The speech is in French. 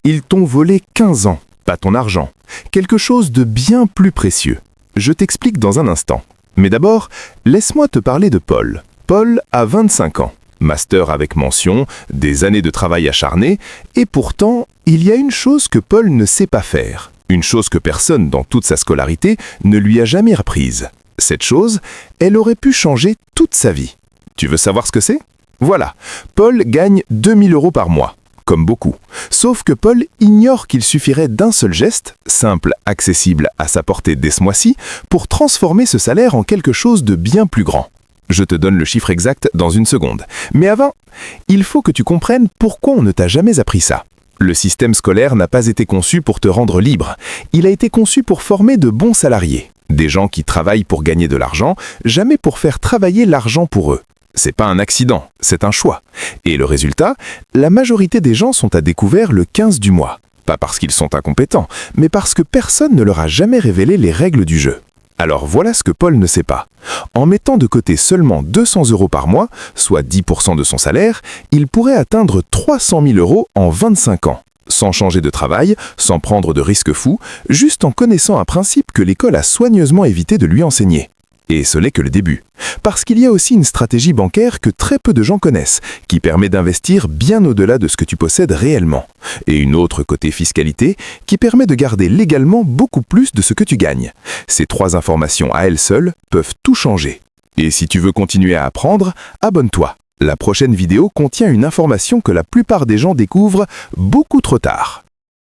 Ils t'ont volé 15 ans, pas ton argent. Quelque chose de bien plus précieux. Je t'explique dans un instant. Mais d'abord, laisse-moi te parler de Paul. Paul a 25 ans. Master avec mention, des années de travail acharné, et pourtant, il y a une chose que Paul ne sait pas faire. Une chose que personne dans toute sa scolarité ne lui a jamais apprise. Cette chose, elle aurait pu changer toute sa vie. Tu veux savoir ce que c'est? Voilà, Paul gagne 2000 € par mois, comme beaucoup. Sauf que Paul ignore qu'il suffirait d'un seul geste, simple, accessible à sa portée dès ce mois-ci, pour transformer ce salaire en quelque chose de bien plus grand. Je te donne le chiffre exact dans une seconde. Mais avant, il faut que tu comprennes pourquoi on ne t'a jamais appris ça. Le système scolaire n'a pas été conçu pour te rendre libre. Il a été conçu pour former de bons salariés. Des gens qui travaillent pour gagner de l'argent, jamais pour faire travailler l'argent pour eux. C'est pas un accident, c'est un choix. Et le résultat, la majorité des gens sont à découvert le 15 du mois. Pas parce qu'ils sont incompétents, mais parce que personne ne leur a jamais révélé les règles du jeu. Alors voilà ce que Paul ne sait pas. En mettant de côté seulement 200 € par mois, soit 10% de son salaire, il pourrait atteindre 300 000 € en 25 ans. Sans changer de travail, sans prendre de risques fous, juste en connaissant un principe que l'école a soigneusement évité de lui enseigner. Et ce n'est que le début. Parce qu'il y a aussi une stratégie bancaire que très peu de gens connaissent, qui permet d'investir bien au-delà de ce que tu possèdes réellement. Et une autre côté fiscalité, qui permet de garder légalement beaucoup plus de ce que tu gagnes. Ces 3 informations à elles seules peuvent tout changer. Et si tu veux continuer à apprendre, abonne-toi. La prochaine vidéo contient une information que la plupart des gens découvrent beaucoup trop tard.